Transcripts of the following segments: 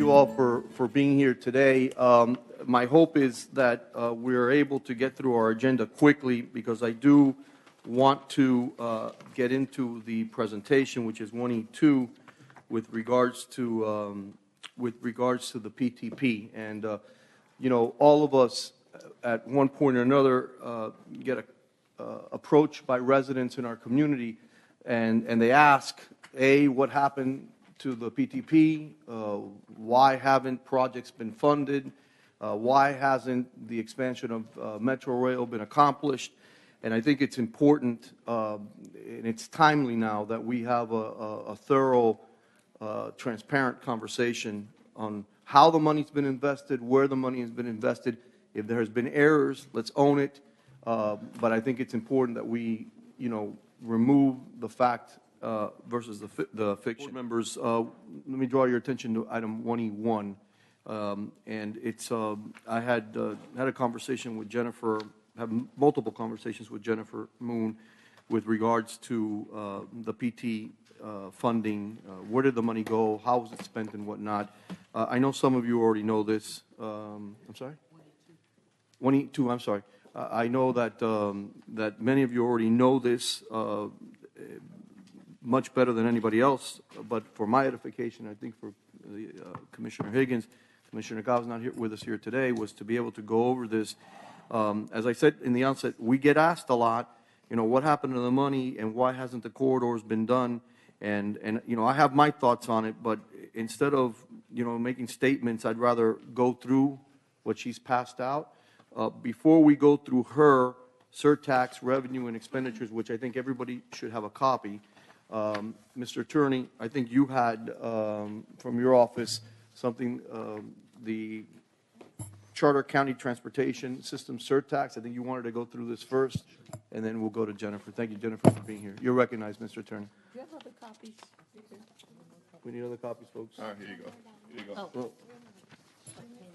you all for being here today. My hope is that we're able to get through our agenda quickly, because I do want to get into the presentation, which is 1E2, with regards to the PTP. And you know, all of us at one point or another get approached by residents in our community, and they ask, A, what happened to the PTP? Why haven't projects been funded? Why hasn't the expansion of Metro Rail been accomplished? And I think it's important, and it's timely now, that we have a thorough, transparent conversation on how the money's been invested, where the money has been invested. If there has been errors, let's own it. But I think it's important that we, you know, remove the fact versus the fiction. Board members, let me draw your attention to item 1E1. And it's, I had a conversation with Jennifer, have multiple conversations with Jennifer Moon with regards to the PT funding. Where did the money go? How was it spent and whatnot? I know some of you already know this. I'm sorry? 1E2, I'm sorry. I know that that many of you already know this much better than anybody else, but for my edification, I think for the, Commissioner Higgins, Commissioner Gow's not here with us here today, was to be able to go over this. As I said in the outset, we get asked a lot, you know, what happened to the money and why hasn't the corridors been done? And you know, I have my thoughts on it, but instead of, you know, making statements, I'd rather go through what she's passed out. Before we go through her surtax revenue and expenditures, which I think everybody should have a copy, Mr. Attorney, I think you had from your office something, the Charter County Transportation System surtax. I think you wanted to go through this first, and then we'll go to Jennifer. Thank you, Jennifer, for being here. You're recognized, Mr. Attorney. Do you have other copies? We need other copies, folks. All right, here you go. Here you go. Well,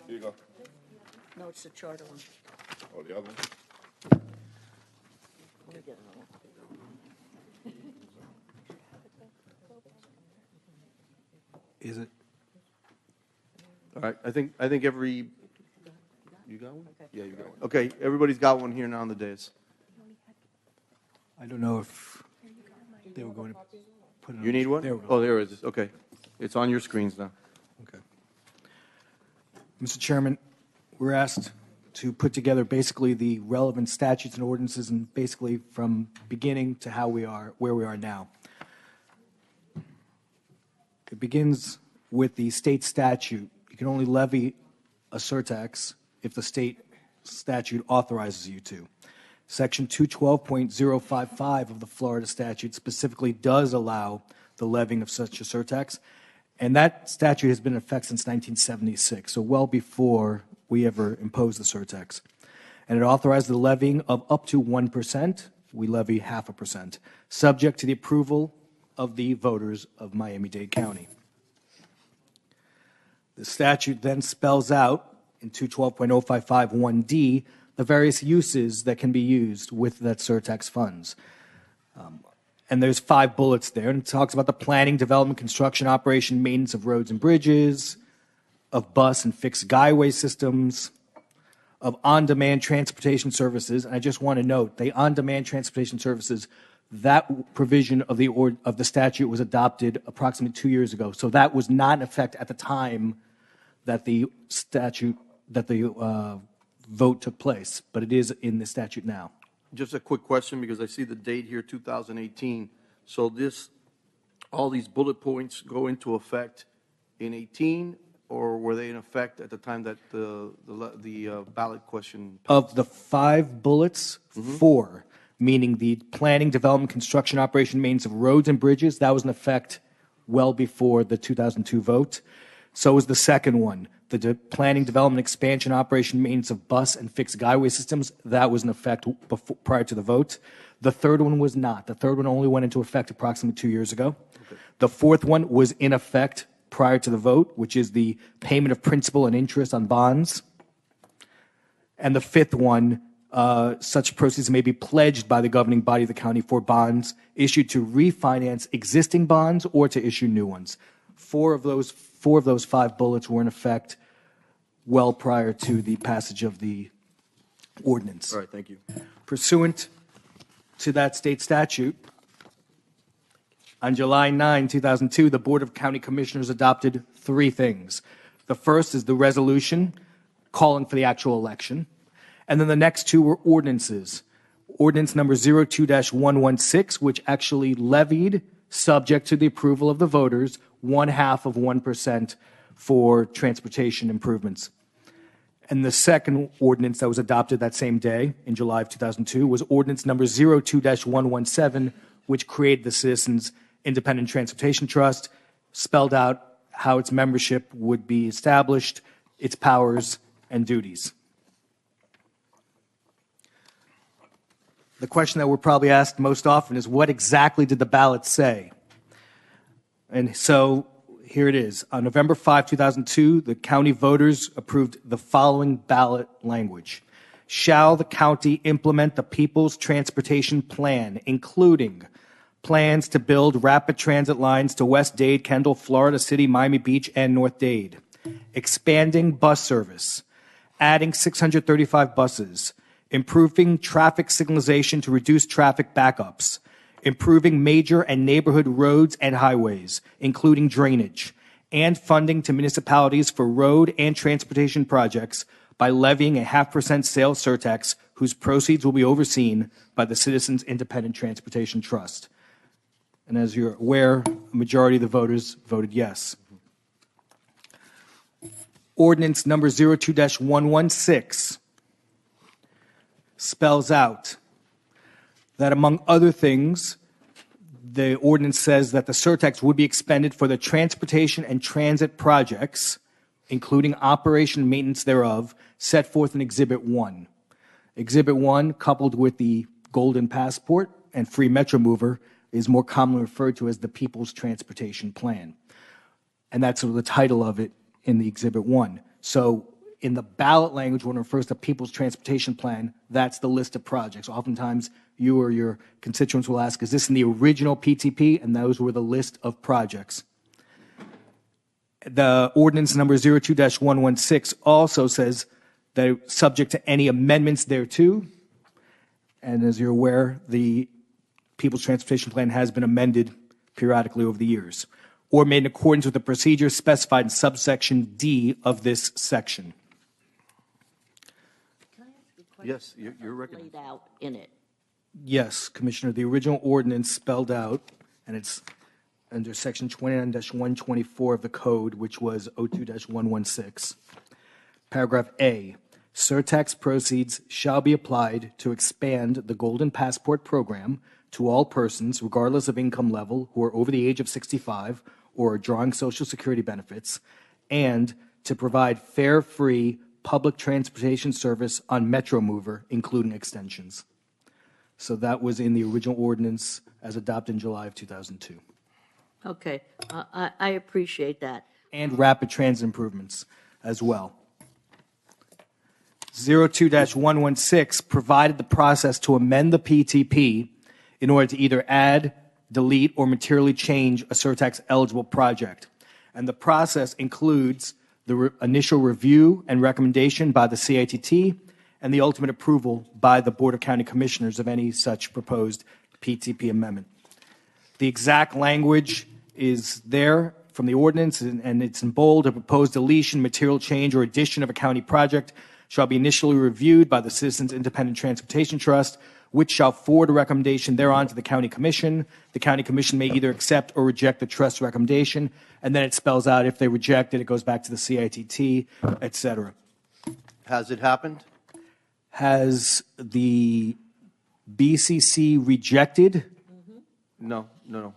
Here you go. No, it's the charter one. Oh, the other one? Let me get another one. Is it? all right, I think every, you got one? Yeah, you got one. Okay, everybody's got one here now on the dais. I don't know if they were going to put it on. You need one? There we go. Oh, there it is. Okay. It's on your screens now. Okay. Mr. Chairman, we're asked to put together basically the relevant statutes and ordinances, and basically from beginning to where we are now. It begins with the state statute. You can only levy a surtax if the state statute authorizes you to. Section 212.055 of the Florida statute specifically does allow the levying of such a surtax, and that statute has been in effect since 1976, so well before we ever imposed the surtax. And it authorized the levying of up to 1%. We levy 0.5%, subject to the approval of the voters of Miami-Dade County. The statute then spells out in 212.055(1)D the various uses that can be used with that surtax funds. And there's 5 bullets there, and it talks about the planning, development, construction, operation, maintenance of roads and bridges, of bus and fixed guideway systems, of on-demand transportation services. And I just want to note, the on-demand transportation services, that provision of the statute was adopted approximately 2 years ago. So that was not in effect at the time that the statute, that the vote took place, but it is in the statute now. Just a quick question, because I see the date here, 2018. So all these bullet points go into effect in 18, or were they in effect at the time that the ballot question passed? Of the 5 bullets, 4, meaning the planning, development, construction, operation, maintenance of roads and bridges, that was in effect well before the 2002 vote. So was the second one, the planning, development, expansion, operation, maintenance of bus and fixed guideway systems. That was in effect prior to the vote. The third one was not. The third one only went into effect approximately 2 years ago. Okay. The fourth one was in effect prior to the vote, which is the payment of principal and interest on bonds. And the fifth one, such proceeds may be pledged by the governing body of the county for bonds issued to refinance existing bonds or to issue new ones. 4 of those 4 of those 5 bullets were in effect well prior to the passage of the ordinance. All right, thank you. Pursuant to that state statute, on July 9, 2002, the Board of County Commissioners adopted 3 things. The first is the resolution calling for the actual election. And then the next 2 were ordinances. Ordinance number 02-116, which actually levied, subject to the approval of the voters, 0.5% for transportation improvements. And the second ordinance that was adopted that same day, in July of 2002, was ordinance number 02-117, which created the Citizens Independent Transportation Trust, spelled out how its membership would be established, its powers and duties. The question that we're probably asked most often is, what exactly did the ballot say? And so here it is. On November 5, 2002, the county voters approved the following ballot language. Shall the county implement the People's Transportation Plan, including plans to build rapid transit lines to West Dade, Kendall, Florida City, Miami Beach, and North Dade, expanding bus service, adding 635 buses, improving traffic signalization to reduce traffic backups, improving major and neighborhood roads and highways, including drainage, and funding to municipalities for road and transportation projects by levying a 0.5% sales surtax whose proceeds will be overseen by the Citizens Independent Transportation Trust. And as you're aware, a majority of the voters voted yes. Ordinance number 02-116 spells out that, among other things, the ordinance says that the surtax would be expended for the transportation and transit projects, including operation and maintenance thereof, set forth in Exhibit 1. Exhibit 1, coupled with the Golden Passport and Free Metro Mover, is more commonly referred to as the People's Transportation Plan. And that's sort of the title of it in the Exhibit 1. So in the ballot language, when it refers to People's Transportation Plan, that's the list of projects. Oftentimes, you or your constituents will ask, is this in the original PTP? And those were the list of projects. The ordinance number 02-116 also says that it's subject to any amendments thereto. And as you're aware, the People's Transportation Plan has been amended periodically over the years, or made in accordance with the procedures specified in subsection D of this section. Can I ask you a question? Yes, you're recognized. Laid out in it. Yes, Commissioner, the original ordinance spelled out, and it's under section 29-124 of the code, which was 02-116. Paragraph A, surtax proceeds shall be applied to expand the Golden Passport program to all persons, regardless of income level, who are over the age of 65 or are drawing Social Security benefits, and to provide fare free public transportation service on Metro Mover, including extensions. So that was in the original ordinance as adopted in July of 2002. Okay, I appreciate that. And rapid transit improvements as well. 02-116 provided the process to amend the PTP in order to either add, delete, or materially change a surtax eligible project. And the process includes the initial review and recommendation by the CITT and the ultimate approval by the Board of County Commissioners of any such proposed PTP amendment. The exact language is there from the ordinance, and it's in bold. A proposed deletion, material change, or addition of a county project shall be initially reviewed by the Citizens Independent Transportation Trust, which shall forward a recommendation thereon to the County Commission. The County Commission may either accept or reject the Trust's recommendation, and then it spells out if they reject it, it goes back to the CITT, et cetera. Has it happened? Has the BCC rejected? No. A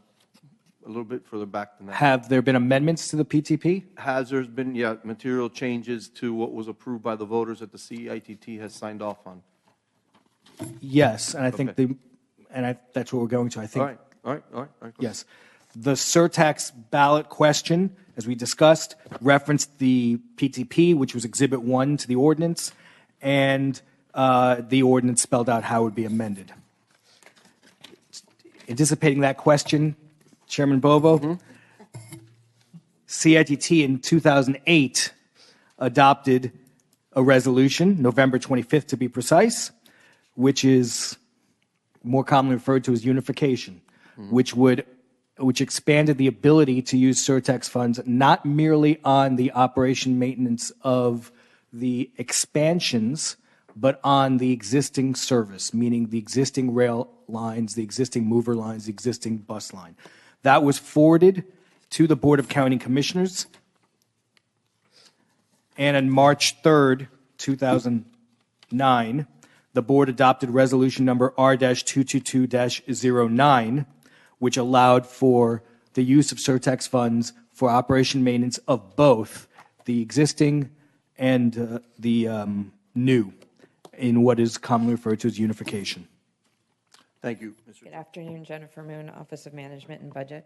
little bit further back than that. Have there been amendments to the PTP? Has there been, material changes to what was approved by the voters that the CITT has signed off on? Yes, and I think Okay. that's what we're going to. I think All right. yes. The surtax ballot question, as we discussed, referenced the PTP, which was Exhibit 1 to the ordinance, and the ordinance spelled out how it would be amended. Anticipating that question, Chairman Bovo, CITT in 2008 adopted a resolution, November 25th to be precise, which is more commonly referred to as unification, which expanded the ability to use surtax funds not merely on the operation maintenance of the expansions, but on the existing service, meaning the existing rail lines, the existing mover lines, the existing bus line. That was forwarded to the Board of County Commissioners, and on March 3rd, 2009, the board adopted resolution number R-222-09, which allowed for the use of surtax funds for operation maintenance of both the existing and the new in what is commonly referred to as unification. Thank you, Mr. Good afternoon, Jennifer Moon, Office of Management and Budget.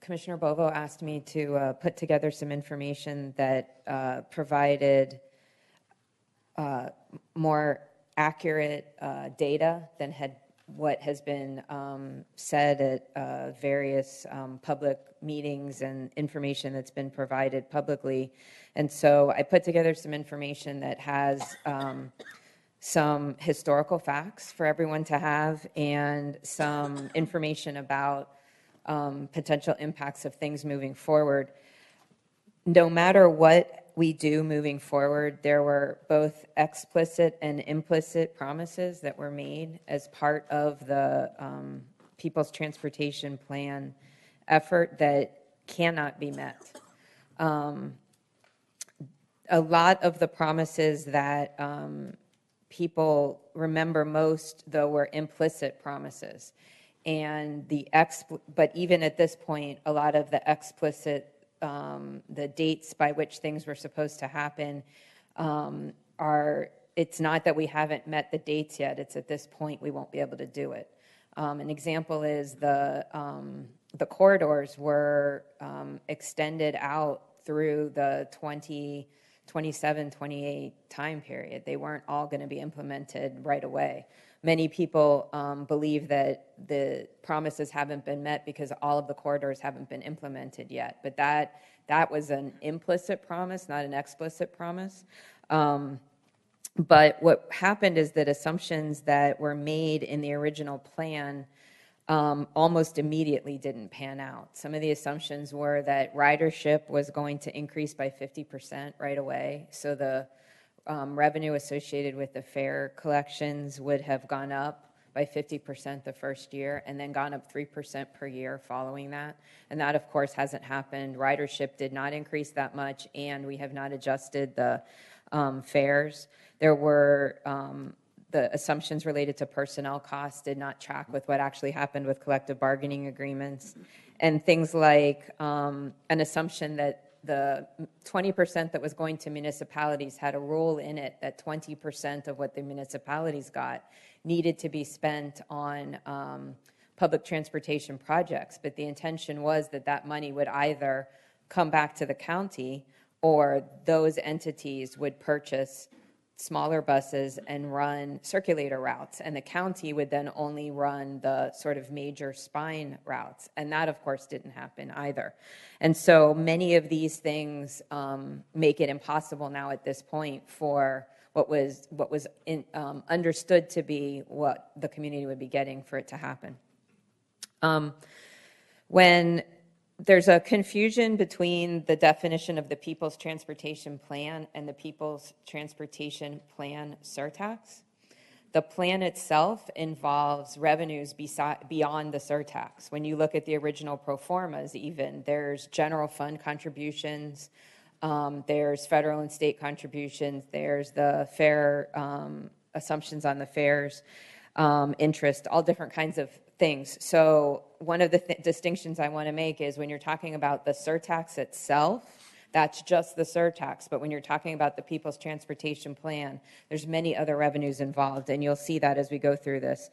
Commissioner Bovo asked me to put together some information that provided more accurate data than what has been said at various public meetings and information that's been provided publicly. And so I put together some information that has some historical facts for everyone to have and some information about potential impacts of things moving forward. No matter what we do moving forward, there were both explicit and implicit promises that were made as part of the People's Transportation Plan effort that cannot be met. A lot of the promises that people remember most, though, were implicit promises. And but even at this point, a lot of the explicit, the dates by which things were supposed to happen it's not that we haven't met the dates yet, it's at this point we won't be able to do it. An example is the corridors were extended out through the 2027, 28 time period. They weren't all going to be implemented right away. Many people believe that the promises haven't been met because all of the corridors haven't been implemented yet. But that was an implicit promise, not an explicit promise. But what happened is that assumptions that were made in the original plan almost immediately didn't pan out. Some of the assumptions were that ridership was going to increase by 50% right away. So the revenue associated with the fare collections would have gone up by 50% the first year and then gone up 3% per year following that. And that, of course, hasn't happened. Ridership did not increase that much, and we have not adjusted the fares. There were the assumptions related to personnel costs did not track with what actually happened with collective bargaining agreements. And things like an assumption that the 20% that was going to municipalities had a rule in it that 20% of what the municipalities got needed to be spent on public transportation projects. But the intention was that that money would either come back to the county or those entities would purchase smaller buses and run circulator routes, and the county would then only run the sort of major spine routes, and that of course didn't happen either. And so many of these things make it impossible now at this point for what was understood to be what the community would be getting for it to happen. When there's a confusion between the definition of the People's Transportation Plan and the People's Transportation Plan surtax. The plan itself involves revenues beyond the surtax. When you look at the original pro formas even, there's general fund contributions, there's federal and state contributions, there's the fare assumptions on the fares, interest, all different kinds of things. So one of the distinctions I want to make is when you're talking about the surtax itself, that's just the surtax. But when you're talking about the People's Transportation Plan, there's many other revenues involved, and you'll see that as we go through this.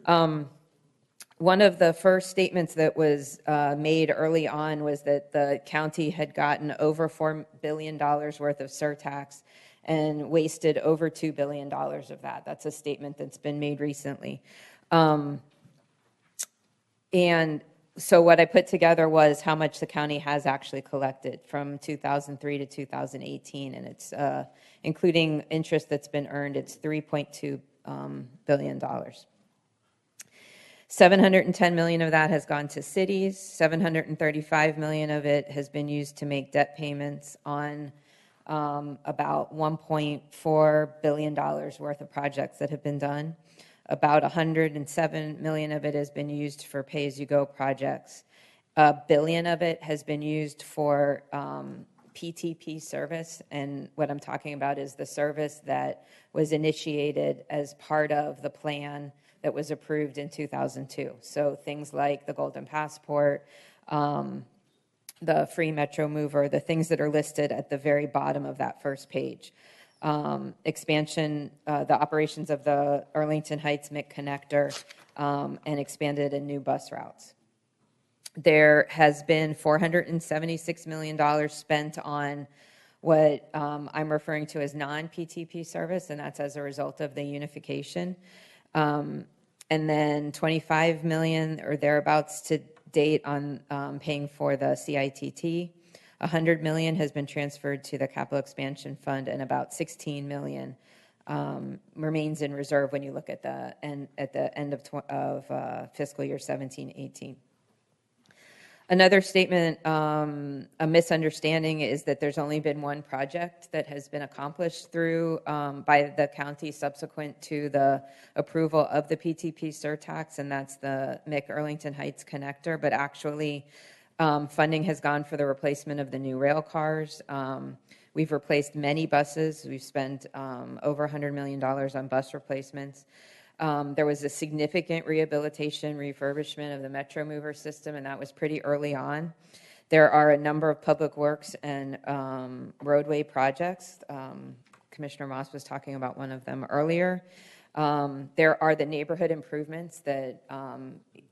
One of the first statements that was made early on was that the county had gotten over $4 billion worth of surtax and wasted over $2 billion of that. That's a statement that's been made recently. And So what I put together was how much the county has actually collected from 2003 to 2018, and it's including interest that's been earned, it's $3.2 billion. 710 million of that has gone to cities. 735 million of it has been used to make debt payments on about $1.4 billion worth of projects that have been done. About 107 million of it has been used for pay-as-you-go projects. $1 billion of it has been used for PTP service, and what I'm talking about is the service that was initiated as part of the plan that was approved in 2002. So things like the Golden Passport, the free Metro Mover, the things that are listed at the very bottom of that first page. Expansion, the operations of the Arlington Heights MIC connector, and expanded and new bus routes. There has been $476 million spent on what I'm referring to as non-PTP service, and that's as a result of the unification. And then 25 million or thereabouts to date on paying for the CITT. 100 million has been transferred to the capital expansion fund, and about 16 million remains in reserve when you look at the end of fiscal year 17-18. Another statement, a misunderstanding, is that there's only been one project that has been accomplished through by the county subsequent to the approval of the PTP surtax, and that's the MIC Arlington Heights connector. But actually, funding has gone for the replacement of the new rail cars. We've replaced many buses. We've spent over $100 million on bus replacements. There was a significant rehabilitation refurbishment of the Metro Mover system, and that was pretty early on. There are a number of public works and roadway projects. Commissioner Moss was talking about one of them earlier. There are the neighborhood improvements that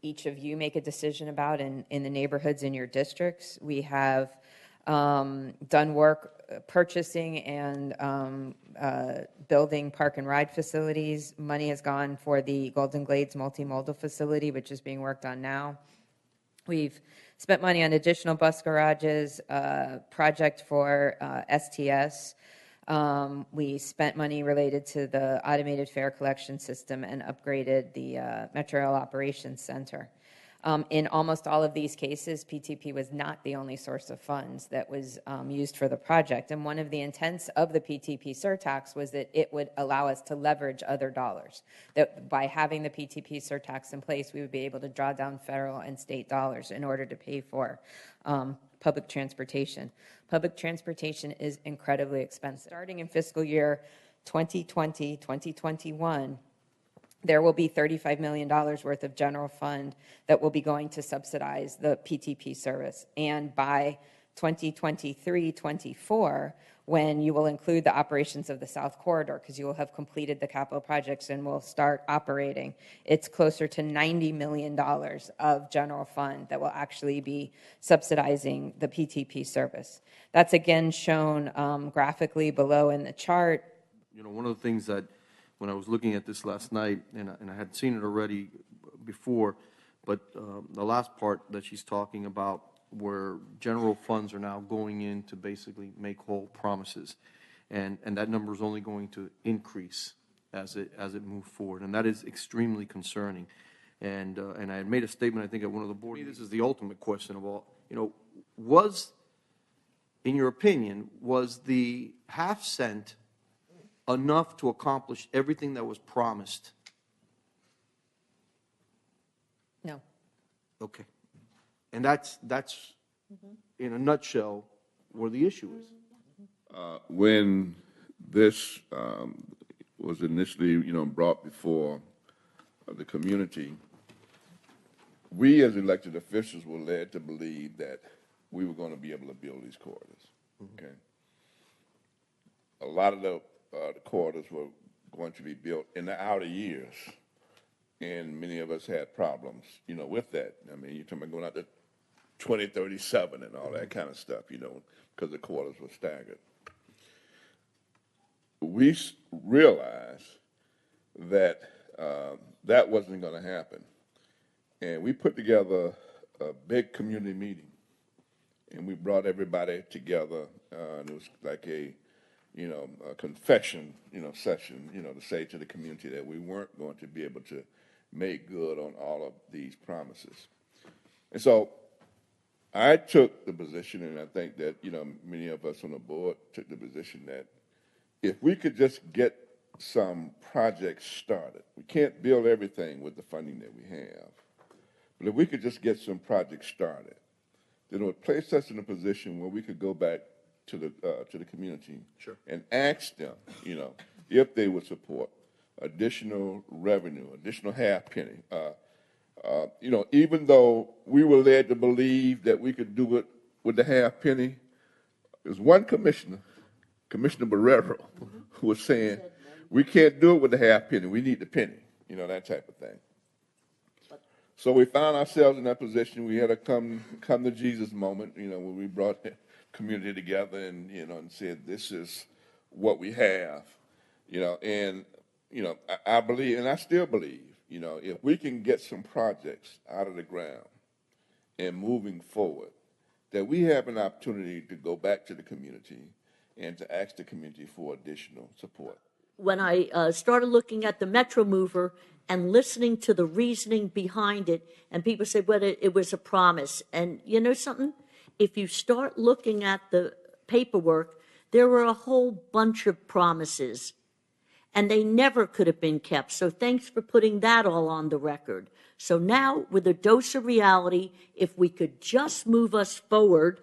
each of you make a decision about in the neighborhoods in your districts. We have done work purchasing and building park and ride facilities. Money has gone for the Golden Glades multimodal facility, which is being worked on now. We've spent money on additional bus garages, project for STS. We spent money related to the automated fare collection system and upgraded the Metro Rail Operations Center. In almost all of these cases, PTP was not the only source of funds that was used for the project. And one of the intents of the PTP surtax was that it would allow us to leverage other dollars. That by having the PTP surtax in place, we would be able to draw down federal and state dollars in order to pay for public transportation. Public transportation is incredibly expensive. Starting in fiscal year 2020, 2021, there will be $35 million worth of general fund that will be going to subsidize the PTP service. And by 2023-24, when you will include the operations of the South Corridor, because you will have completed the capital projects and will start operating, it's closer to $90 million of general fund that will actually be subsidizing the PTP service. That's again shown graphically below in the chart. You know, one of the things that when I was looking at this last night, and I had seen it already before, but the last part that she's talking about, where general funds are now going in to basically make whole promises, and that number is only going to increase as it moves forward, and that is extremely concerning. And I had made a statement, I think, at one of the board meetings. This is the ultimate question of all. You know, in your opinion, was the half-cent enough to accomplish everything that was promised? No. Okay. And that's in a nutshell where the issue is. When this was initially, brought before the community, we as elected officials were led to believe that we were going to be able to build these corridors. Okay. A lot of the corridors were going to be built in the outer years, and many of us had problems, with that. I mean, you're talking about going out to 2037 and all that kind of stuff, because the corridors were staggered. We realized that that wasn't going to happen, and we put together a big community meeting, and we brought everybody together, and it was like a confession, session, to say to the community that we weren't going to be able to make good on all of these promises. And so I took the position, and I think that, many of us on the board took the position that if we could just get some projects started, we can't build everything with the funding that we have, but if we could just get some projects started, then it would place us in a position where we could go back to the community and ask them, if they would support additional revenue, additional half penny. Even though we were led to believe that we could do it with the half penny, there's one commissioner, Commissioner Barrero, who was saying, we can't do it with the half penny, we need the penny, that type of thing. So we found ourselves in that position. We had a come to Jesus moment, when we brought the community together and, and said, this is what we have, and, I believe, and I still believe, if we can get some projects out of the ground and moving forward, that we have an opportunity to go back to the community and to ask the community for additional support. When I started looking at the Metro Mover and listening to the reasoning behind it, and people said, well, it was a promise. And you know something? If you start looking at the paperwork, there were a whole bunch of promises, and they never could have been kept. So thanks for putting that all on the record. So now, with a dose of reality, if we could just move us forward